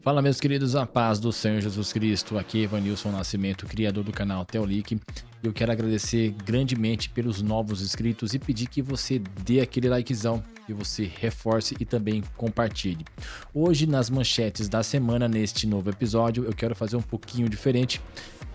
Fala, meus queridos, a paz do Senhor Jesus Cristo. Aqui é Evanilson Nascimento, criador do canal Teolic. Eu quero agradecer grandemente pelos novos inscritos e pedir que você dê aquele likezão, que você reforce e também compartilhe. Hoje, nas manchetes da semana, neste novo episódio, eu quero fazer um pouquinho diferente,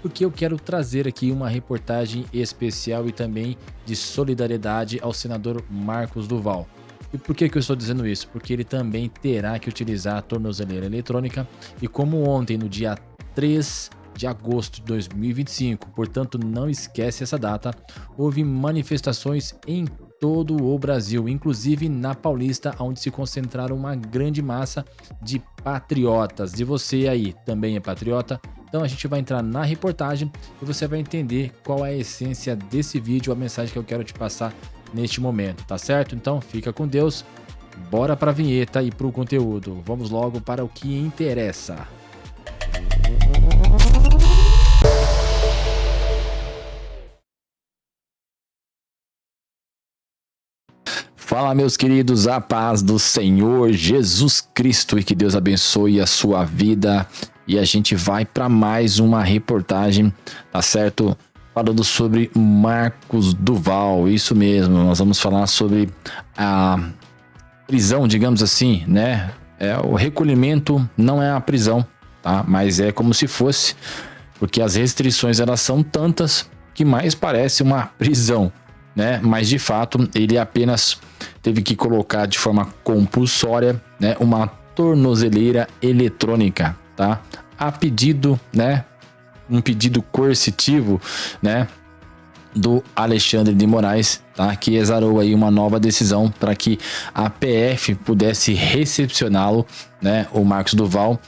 porque eu quero trazer aqui uma reportagem especial e também de solidariedade ao senador Marcos Duval. E por que eu estou dizendo isso? Porque ele também terá que utilizar a tornozeleira eletrônica e como ontem, no dia 3 de agosto de 2025, portanto não esquece essa data, houve manifestações em todo o Brasil, inclusive na Paulista, onde se concentraram uma grande massa de patriotas. E você aí também é patriota? Então a gente vai entrar na reportagem e você vai entender qual é a essência desse vídeo, a mensagem que eu quero te passar neste momento, tá certo? Então fica com Deus, bora para a vinheta e para o conteúdo. Vamos logo para o que interessa. Fala, meus queridos, a paz do Senhor Jesus Cristo e que Deus abençoe a sua vida. E a gente vai para mais uma reportagem, tá certo? Falando sobre Marcos Duval, isso mesmo, nós vamos falar sobre a prisão, digamos assim, né? O recolhimento não é a prisão, tá? Mas é como se fosse, porque as restrições elas são tantas que mais parece uma prisão, né? Mas de fato ele apenas teve que colocar de forma compulsória, né, uma tornozeleira eletrônica, tá? A pedido, né? Um pedido coercitivo, né, do Alexandre de Moraes, tá, que exarou aí uma nova decisão para que a PF pudesse recepcioná-lo, né, o Marcos Duval,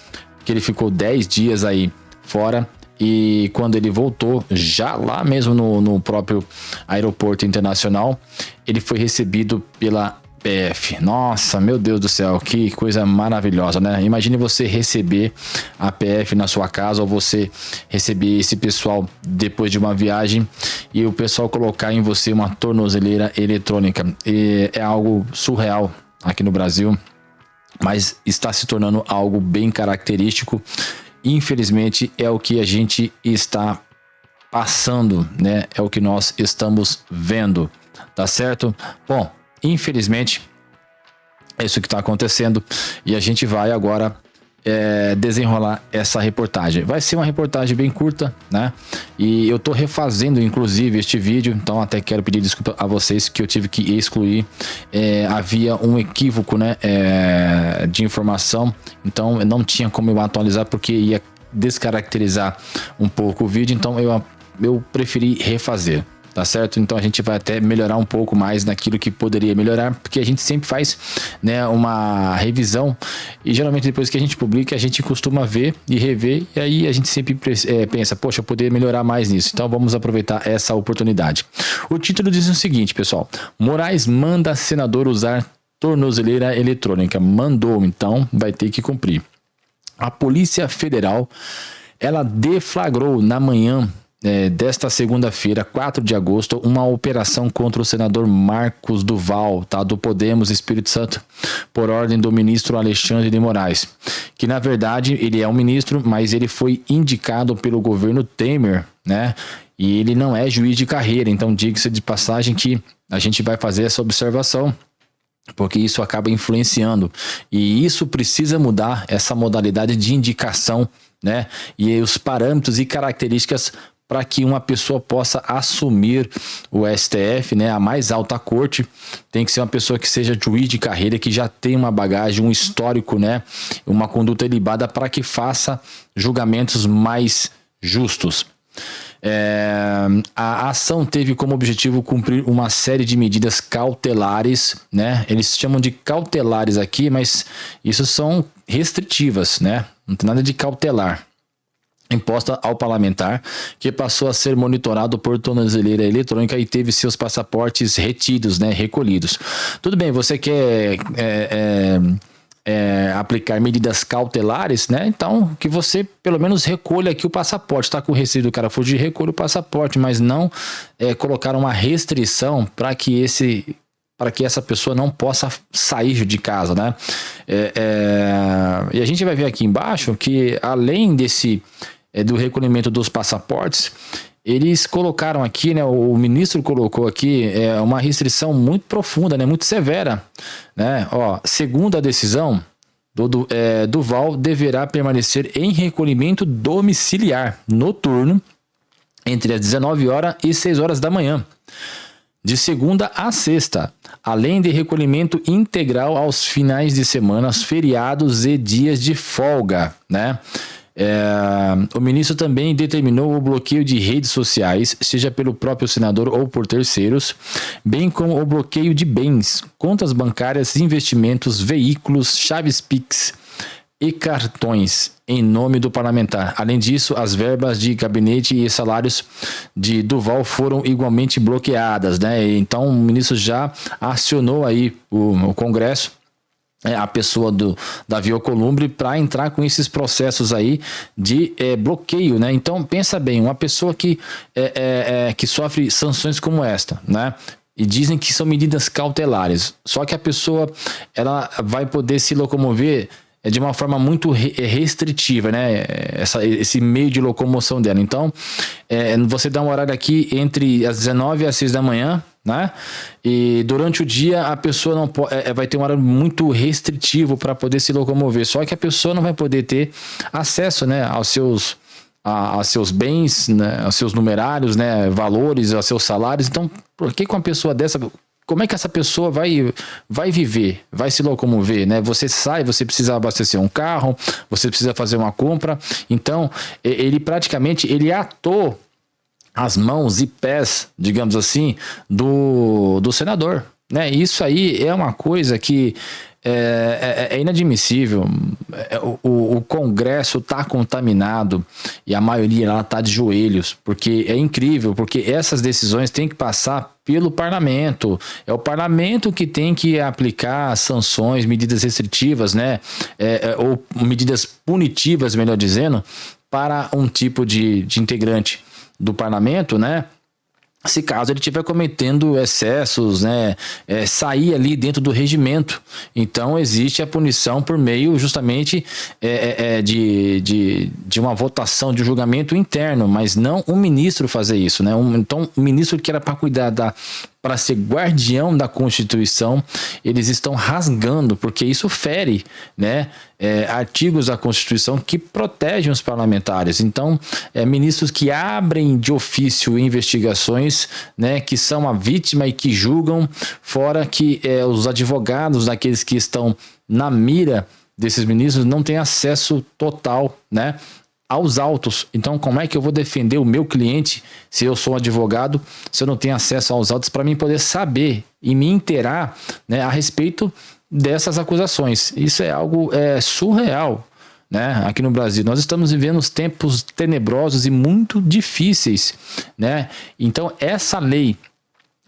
que ele ficou 10 dias aí fora e quando ele voltou, já lá mesmo no próprio aeroporto internacional, ele foi recebido pela PF. Nossa, meu Deus do céu, que coisa maravilhosa, né? Imagine você receber a PF na sua casa ou você receber esse pessoal depois de uma viagem e o pessoal colocar em você uma tornozeleira eletrônica. É algo surreal aqui no Brasil, mas está se tornando algo bem característico. Infelizmente é o que a gente está passando, né? É o que nós estamos vendo, tá certo? Bom, infelizmente, é isso que está acontecendo e a gente vai agora desenrolar essa reportagem. Vai ser uma reportagem bem curta, né? E eu tô refazendo, inclusive, este vídeo, então até quero pedir desculpa a vocês que eu tive que excluir. Havia um equívoco, né? De informação, então não tinha como eu atualizar porque ia descaracterizar um pouco o vídeo, então eu preferi refazer. Tá certo? Então a gente vai até melhorar um pouco mais naquilo que poderia melhorar, porque a gente sempre faz, né, uma revisão e geralmente depois que a gente publica a gente costuma ver e rever e aí a gente sempre pensa, poxa, eu poderia melhorar mais nisso. Então vamos aproveitar essa oportunidade. O título diz o seguinte, pessoal: Moraes manda senador usar tornozeleira eletrônica. Mandou, então vai ter que cumprir. A Polícia Federal, ela deflagrou na manhã desta segunda-feira, 4 de agosto, uma operação contra o senador Marcos Duval, tá, do Podemos Espírito Santo, por ordem do ministro Alexandre de Moraes, que na verdade ele é um ministro, mas ele foi indicado pelo governo Temer, né, e ele não é juiz de carreira, então diga-se de passagem que a gente vai fazer essa observação, porque isso acaba influenciando, e isso precisa mudar, essa modalidade de indicação, né, e os parâmetros e características para que uma pessoa possa assumir o STF, né, a mais alta corte. Tem que ser uma pessoa que seja juiz de carreira, que já tem uma bagagem, um histórico, né, uma conduta ilibada para que faça julgamentos mais justos. A ação teve como objetivo cumprir uma série de medidas cautelares, né? Eles chamam de cautelares aqui, mas isso são restritivas, né? Não tem nada de cautelar. Imposta ao parlamentar, que passou a ser monitorado por tornozeleira eletrônica e teve seus passaportes retidos, né, recolhidos. Tudo bem, você quer aplicar medidas cautelares, né? Então, que você pelo menos recolha aqui o passaporte. Está com receio do cara fugir, recolha o passaporte, mas não colocar uma restrição para que esse para que essa pessoa não possa sair de casa, né? E a gente vai ver aqui embaixo que, além do recolhimento dos passaportes, eles colocaram aqui, né? O ministro colocou aqui uma restrição muito profunda, né? Muito severa, né? Ó, segundo a decisão, Duval deverá permanecer em recolhimento domiciliar noturno entre as 19 horas e 6 horas da manhã, de segunda a sexta, além de recolhimento integral aos finais de semana, feriados e dias de folga, né? O ministro também determinou o bloqueio de redes sociais, seja pelo próprio senador ou por terceiros, bem como o bloqueio de bens, contas bancárias, investimentos, veículos, chaves Pix e cartões em nome do parlamentar. Além disso, as verbas de gabinete e salários de Duval foram igualmente bloqueadas, né? Então, o ministro já acionou aí o Congresso, a pessoa Davi Alcolumbre, para entrar com esses processos aí de bloqueio, né? Então, pensa bem, uma pessoa que sofre sanções como esta, né? E dizem que são medidas cautelares, só que a pessoa ela vai poder se locomover de uma forma muito restritiva, né? Esse meio de locomoção dela. Então, você dá um horário aqui entre as 19 e as 6 da manhã, né? E durante o dia a pessoa não vai ter um horário muito restritivo para poder se locomover. Só que a pessoa não vai poder ter acesso, né, aos seus bens, né, aos seus numerários, né, valores, aos seus salários. Então, por que com uma pessoa dessa, como é que essa pessoa vai viver, vai se locomover, né? Você sai, você precisa abastecer um carro, você precisa fazer uma compra. Então, ele praticamente atou as mãos e pés, digamos assim, do senador, né? Isso aí é uma coisa que é inadmissível. O Congresso está contaminado e a maioria lá está de joelhos, porque é incrível, porque essas decisões têm que passar pelo parlamento. É o parlamento que tem que aplicar sanções, medidas restritivas, né? Ou medidas punitivas, melhor dizendo, para um tipo de integrante do parlamento, né? Se caso ele estiver cometendo excessos, né, sair ali dentro do regimento. Então existe a punição por meio justamente de uma votação, de um julgamento interno, mas não um ministro fazer isso, né? Então o ministro que era para cuidar para ser guardião da Constituição, eles estão rasgando, porque isso fere, né, artigos da Constituição que protegem os parlamentares. Então, ministros que abrem de ofício investigações, né, que são a vítima e que julgam, fora que os advogados daqueles que estão na mira desses ministros não têm acesso total, né, aos autos. Então, como é que eu vou defender o meu cliente se eu sou um advogado, se eu não tenho acesso aos autos para mim poder saber e me inteirar, né, a respeito dessas acusações? Isso é algo surreal, né? Aqui no Brasil nós estamos vivendo os tempos tenebrosos e muito difíceis, né? Então, essa lei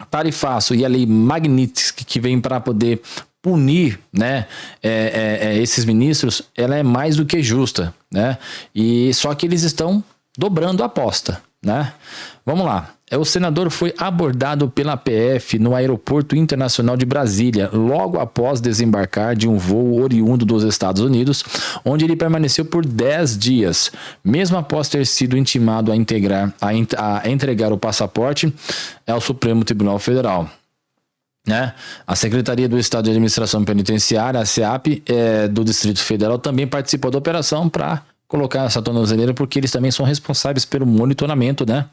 tarifaço e a lei Magnitsky, que vem para poder punir, né, esses ministros, ela é mais do que justa, né? E só que eles estão dobrando a aposta, né? Vamos lá. O senador foi abordado pela PF no Aeroporto Internacional de Brasília, logo após desembarcar de um voo oriundo dos Estados Unidos, onde ele permaneceu por 10 dias, mesmo após ter sido intimado a entregar o passaporte ao Supremo Tribunal Federal, né? A Secretaria do Estado de Administração Penitenciária, a SEAP, do Distrito Federal, também participou da operação para colocar essa tornozeleira, porque eles também são responsáveis pelo monitoramento, né?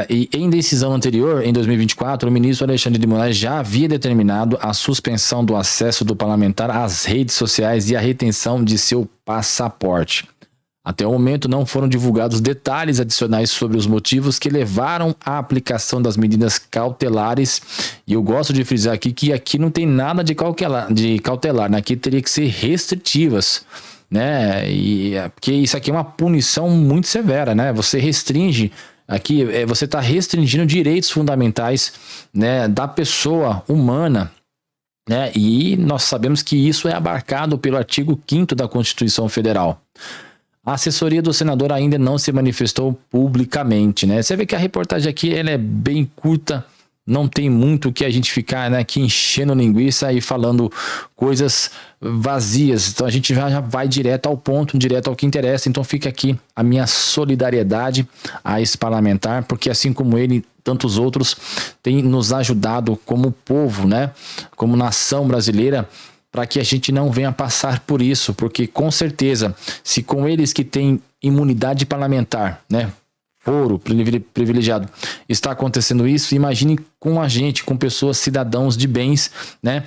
E em decisão anterior, em 2024, o ministro Alexandre de Moraes já havia determinado a suspensão do acesso do parlamentar às redes sociais e a retenção de seu passaporte. Até o momento não foram divulgados detalhes adicionais sobre os motivos que levaram à aplicação das medidas cautelares, e eu gosto de frisar aqui que aqui não tem nada de cautelar, né? Aqui teria que ser restritivas, né? Porque isso aqui é uma punição muito severa, né? Você restringe aqui, você está restringindo direitos fundamentais, né, da pessoa humana, né? E nós sabemos que isso é abarcado pelo artigo 5º da Constituição Federal. A assessoria do senador ainda não se manifestou publicamente, né? Você vê que a reportagem aqui ela é bem curta, não tem muito o que a gente ficar, né, aqui enchendo linguiça e falando coisas vazias. Então a gente já vai direto ao ponto, direto ao que interessa. Então fica aqui a minha solidariedade a esse parlamentar, porque assim como ele, tantos outros têm nos ajudado como povo, né, como nação brasileira, para que a gente não venha passar por isso, porque com certeza, se com eles que têm imunidade parlamentar, né, foro privilegiado, está acontecendo isso, imagine com a gente, com pessoas, cidadãos de bens, né?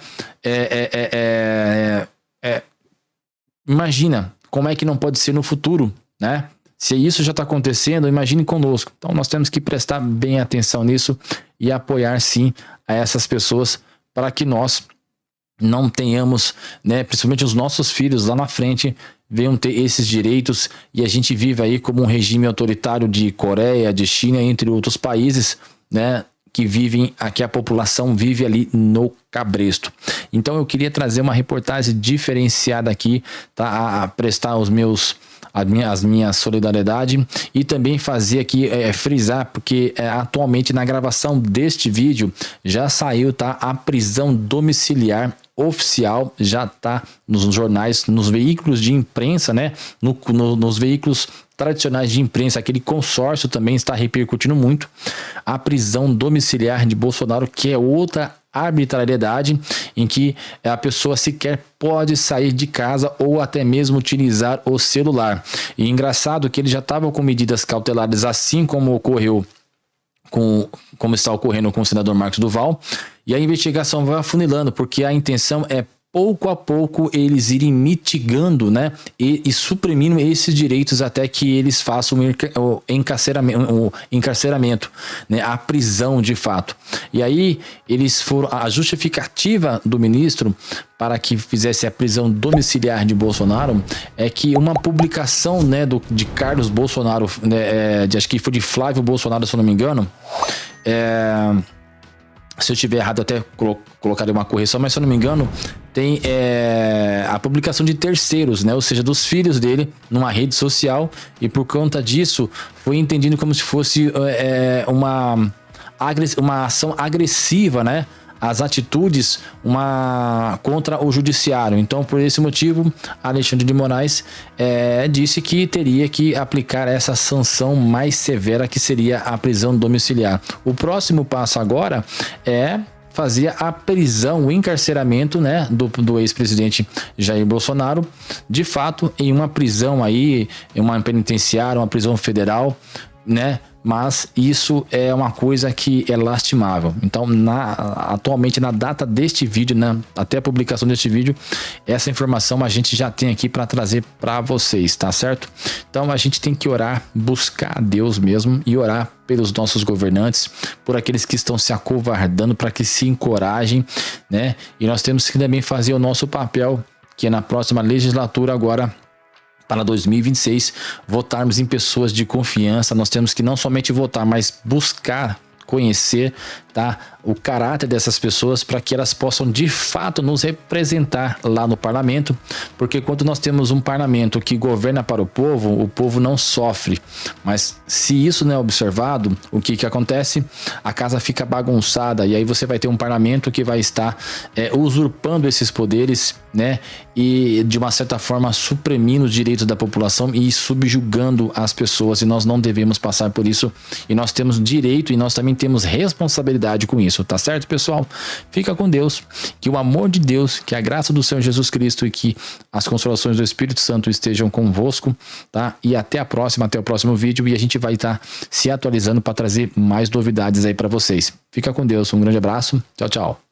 Imagina como é que não pode ser no futuro, né? Se isso já está acontecendo, imagine conosco. Então nós temos que prestar bem atenção nisso e apoiar sim a essas pessoas para que nós não tenhamos, né, principalmente os nossos filhos lá na frente, venham ter esses direitos e a gente vive aí como um regime autoritário de Coreia, de China, entre outros países, né, que vivem, aqui a população vive ali no cabresto. Então eu queria trazer uma reportagem diferenciada aqui, tá, a prestar as minhas solidariedade e também fazer aqui, frisar, porque atualmente na gravação deste vídeo já saiu, tá, a prisão domiciliar oficial, já tá nos jornais, nos veículos de imprensa, né, nos veículos tradicionais de imprensa. Aquele consórcio também está repercutindo muito a prisão domiciliar de Bolsonaro, que é outra arbitrariedade em que a pessoa sequer pode sair de casa ou até mesmo utilizar o celular. E engraçado que ele já estava com medidas cautelares, assim como ocorreu como está ocorrendo com o senador Marcos Duval, e a investigação vai afunilando, porque a intenção é pouco a pouco eles irem mitigando, né, e suprimindo esses direitos até que eles façam o encarceramento, né, a prisão de fato. E aí eles foram, a justificativa do ministro para que fizesse a prisão domiciliar de Bolsonaro é que uma publicação, né, de Carlos Bolsonaro, né, acho que foi de Flávio Bolsonaro, se eu não me engano, se eu estiver errado até colocarei uma correção, mas se eu não me engano tem a publicação de terceiros, né, ou seja, dos filhos dele numa rede social, e por conta disso foi entendido como se fosse uma ação agressiva, né, as atitudes contra o judiciário. Então, por esse motivo, Alexandre de Moraes disse que teria que aplicar essa sanção mais severa, que seria a prisão domiciliar. O próximo passo agora é fazer a prisão, o encarceramento, né, do ex-presidente Jair Bolsonaro, de fato, em uma prisão aí, em uma penitenciária, uma prisão federal, né? Mas isso é uma coisa que é lastimável. Então, atualmente, na data deste vídeo, né, até a publicação deste vídeo, essa informação a gente já tem aqui para trazer para vocês, tá certo? Então, a gente tem que orar, buscar a Deus mesmo e orar pelos nossos governantes, por aqueles que estão se acovardando, para que se encorajem, né? E nós temos que também fazer o nosso papel, que é na próxima legislatura agora, para 2026, votarmos em pessoas de confiança. Nós temos que não somente votar, mas buscar conhecer, tá, o caráter dessas pessoas, para que elas possam de fato nos representar lá no parlamento, porque quando nós temos um parlamento que governa para o povo não sofre. Mas se isso não é observado, o que acontece? A casa fica bagunçada, e aí você vai ter um parlamento que vai estar usurpando esses poderes, né, e de uma certa forma suprimindo os direitos da população e subjugando as pessoas, e nós não devemos passar por isso, e nós temos direito e nós também temos responsabilidade com isso, tá certo, pessoal? Fica com Deus, que o amor de Deus, que a graça do Senhor Jesus Cristo e que as consolações do Espírito Santo estejam convosco, tá? E até a próxima, até o próximo vídeo, e a gente vai estar se atualizando para trazer mais novidades aí para vocês. Fica com Deus, um grande abraço, tchau, tchau.